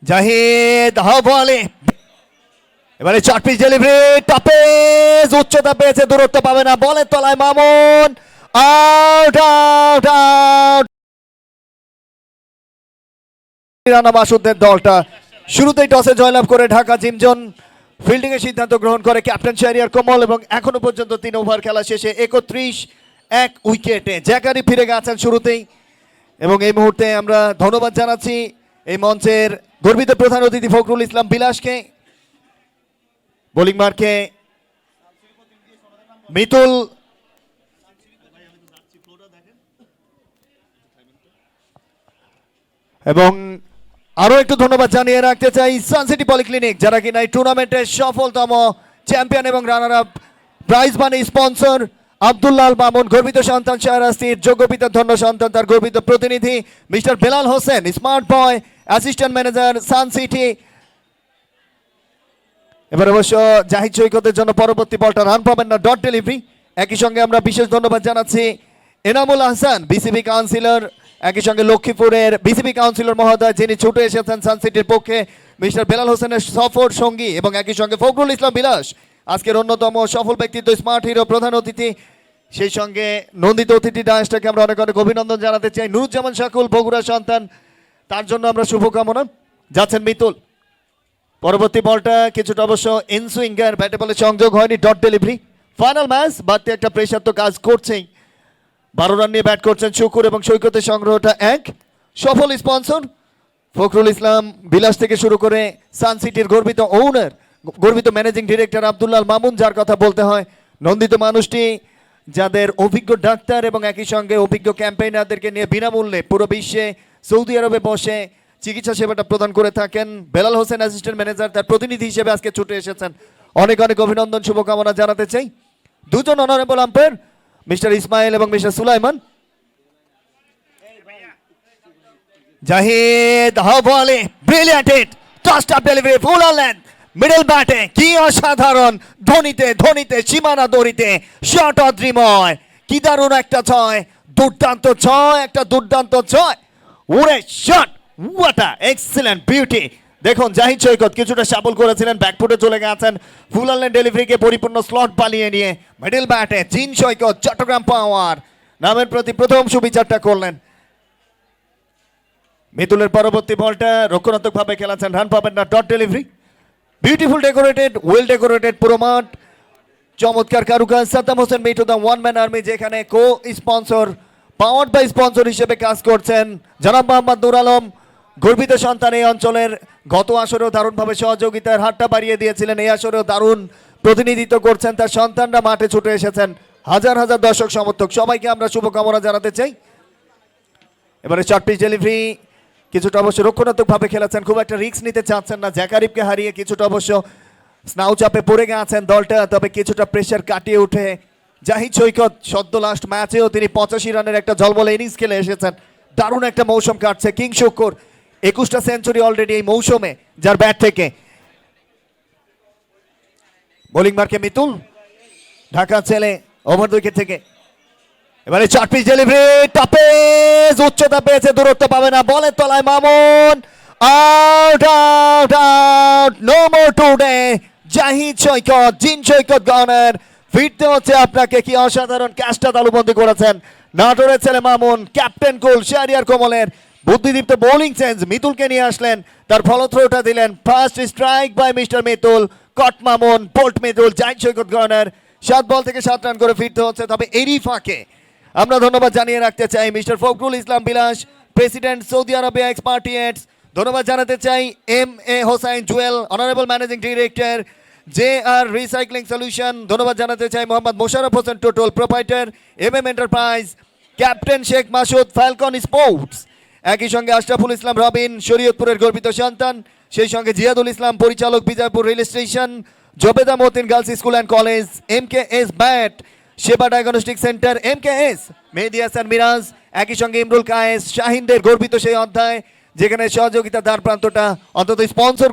জাহিদ হাওয়ালে এবারে 4 pitch delivery topaz উচ্চতা পেয়েছে দূরত্ব পাবে না বলের তলায় Mamun out out out Rana মাসুদের দলটা শুরুতেই টসে জয়লাভ করে ঢাকা জিমজন ফিল্ডিং এর সিদ্ধান্ত গ্রহণ করে ক্যাপ্টেন শাহরিয়ার কমল এবং এখনো পর্যন্ত 3 ওভার খেলা শেষে 31 উইকেটে জ্যাকারি ফিরে গেছেন শুরুতেই এবং এই মুহূর্তে আমরা ধন্যবাদ জানাচ্ছি এই মঞ্চের গর্বিত প্রধান অতিথি ফখরুল ইসলাম বিলাসকে বোলিং মার্কে মিতুল এবং আরো একটু ধন্যবাদ জানিয়ে রাখতে চাই সানসিটি পলিক্লিনিক যারা কিনা এই টুর্নামেন্টের সফলতম চ্যাম্পিয়ন এবং runner up prize money sponsor Abdullah Al Mamun গর্বিত সন্তান শাহরাস্তির যোগ্য পিতার ধন্য সন্তান তার গর্বিত প্রতিনিধি mister Belal Hossain smart boy assistant manager Sun City এবার অবশ্য জাহিদ সৈকতের জন্য পরবর্তী বলটা রান পাবেন না ডট ডেলিভারি একই সঙ্গে আমরা বিশেষ ধন্যবাদ জানাচ্ছি এনামুল আহসান বিসিবি কাউন্সিলর একই সঙ্গে লক্ষ্মীপুরের বিসিবি কাউন্সিলর মহোদয় যিনি ছুটে এসেছেন সানসিটির পক্ষে মিস্টার বেলাল হোসেনের সফর সঙ্গী এবং একই সঙ্গে ফখরুল ইসলাম বিলাস আজকের অন্যতম সফল ব্যক্তিত্ব স্মার্ট হিরো প্রধান অতিথি সেই সঙ্গে নন্দিত অতিথি ডায়াসটাকে আমরা অনেক অনেক অভিনন্দন জানাতে চাই নুরুজ্জামান শাকুল বগুড়া সন্তান তার জন্য আমরা শুভকামনা যাচ্ছেন মিতুল পরবর্তী বলটা কিছুটা অবশ্য ইনসুইঙ্গার ব্যাটে বলে সংযোগ হয়নি ডট ডেলিভারি ফাইনাল ম্যাচ বাড়তি একটা প্রেশার তো কাজ করছেই 12 রান নিয়ে ব্যাট করছেন শুকুর এবং সৈকতের সংগ্রহটা এক সফল স্পন্সর ফখরুল ইসলাম বিলাস থেকে শুরু করে সানসিটির গর্বিত ওনার গর্বিত ম্যানেজিং ডিরেক্টর আব্দুল্লাহ আল মামুন যার কথা বলতে হয় নন্দিত মানুষটি যাদের অভিজ্ঞ ডাক্তার এবং একই সঙ্গে অভিজ্ঞ ক্যাম্পেইনারদেরকে নিয়ে বিনামূল্যে পুরো বিশ্বে সৌদি আরবে বসে চিকিৎসা সেবাটা প্রদান করে থাকেন বেলাল হোসেন অ্যাসিস্ট্যান্ট ম্যানেজার তার প্রতিনিধি হিসেবে আজকে ছুটে এসেছেন অনেক অনেক অভিনন্দন শুভকামনা জানাতে চাই দুজন অনারেবল আম্পায়ার মিস্টার ইসমাইল এবং মিস্টার সুলাইমান জাহিদ হাওয়ালে brilliant hit toss up delivery full on length middle ব্যাটে কি অসাধারণ ধোনিতে সীমানা দড়িতে শট অদ্রিময় কি দারুণ একটা ছয় একটা দুর্দান্ত ছয় উড়ে shot what a excellent beauty দেখুন জাহিদ সৈকত কিছুটা সাবল করেছিলেন ব্যাকফুটে চলে গেছেন ফুল অন লেন্থ ডেলিভারিকে পরিপূর্ণ স্লট পালিয়ে নিয়ে মিডল ব্যাটে জিন সৈকত চট্টগ্রাম পাওয়ার নামের প্রতি প্রথম সুবিচারটা করলেন মিতুলের পরবর্তী বলটা রক্ষণাত্মকভাবে খেলাচ্ছেন রান পাবেন না dot delivery beautiful decorated well decorated পুরো মাঠ চমৎকার কারুকাজ Saddam Hossain Mitu the one man army যেখানে co sponsor powered by sponsor হিসেবে কাজ করছেন জনাব মোহাম্মদ নুর আলম গর্বিত সন্তান এই অঞ্চলের গত আসরেও দারুণভাবে সহযোগিতার হাতটা বাড়িয়ে দিয়েছিলেন এই আসরেও দারুণ প্রতিনিধিত্ব করছেন তার সন্তানরা মাঠে ছুটে এসেছেন হাজার হাজার দর্শক সমর্থক সবাইকে আমরা শুভকামনা জানাতে চাই এবারে 4 পিচ ডেলিভারি কিছুটা অবশ্য রক্ষণাত্মকভাবে খেলেছেন খুব একটা রিস্ক নিতে চাচ্ছেন না জ্যাকারিবকে হারিয়ে কিছুটা অবশ্য স্নাউ চাপে পড়ে গেছেন দলটা তবে কিছুটা প্রেশার কাটিয়ে উঠে জাহিদ সৈকত সদ্য লাস্ট ম্যাচেও তিনি 85 রানের একটা ঝলমলে ইনিংস খেলে এসেছেন দারুণ একটা মৌসুম কাটছে কিং শুকুর 21টা সেঞ্চুরি অলরেডি এই মৌসুমে যার ব্যাট থেকে বোলিং মার্কে মিতুল ঢাকা ছেলে ওভার উইকেট থেকে এবারে 4 পিচ ডেলিভারি টপেজ উচ্চতা পেয়েছে দূরত্ব পাবে না বলের তলায় Mamun out out out no more today Zahid Saikat জিন সৈকত গনার ফিরতে হচ্ছে আপনাকে কি অসাধারণ ক্যাচটা তালুবন্দি করেছেন নাটোরের ছেলে মামুন ক্যাপ্টেন কুল শাহরিয়ার কমলের বুদ্ধিদীপ্ত বোলিং সেন্স মিতুলকে নিয়ে আসলেন তার ফলথ্রোটা দিলেন first strike by mister Mitul caught Mamun পোল্ট মিতুল জাহিদ সৈকত গনার 7 বল থেকে 7 রান করে ফিরতে হচ্ছে তবে এরই ফাঁকে আমরা ধন্যবাদ জানিয়ে রাখতে চাই মিস্টার ফখরুল ইসলাম বিলাস প্রেসিডেন্ট সৌদি আরবিয়া এক্সপার্টিয়েটস ধন্যবাদ জানাতে চাই MA Hossain Jewel honourable managing director JR recycling solution ধন্যবাদ জানাতে চাই Mohammad Mosharraf Hossain total proprietor MM enterprise captain Sheikh Masud Falcon sports একই সঙ্গে আশরাফুল ইসলাম রবিন শরীয়তপুরের গর্বিত সন্তান সেই সঙ্গে জিয়াদুল ইসলাম পরিচালক Bijoypur rail station Jobeda Motin girls school and college MKS ব্যাট সেবা diagnostic centre MKS Mehedi Hasan Miraz একই সঙ্গে ইমরুল কায়েস শাহিনদের গর্বিত সেই অধ্যায় যেখানে সহযোগিতা দ্বার প্রান্তটা অন্তত স্পন্সর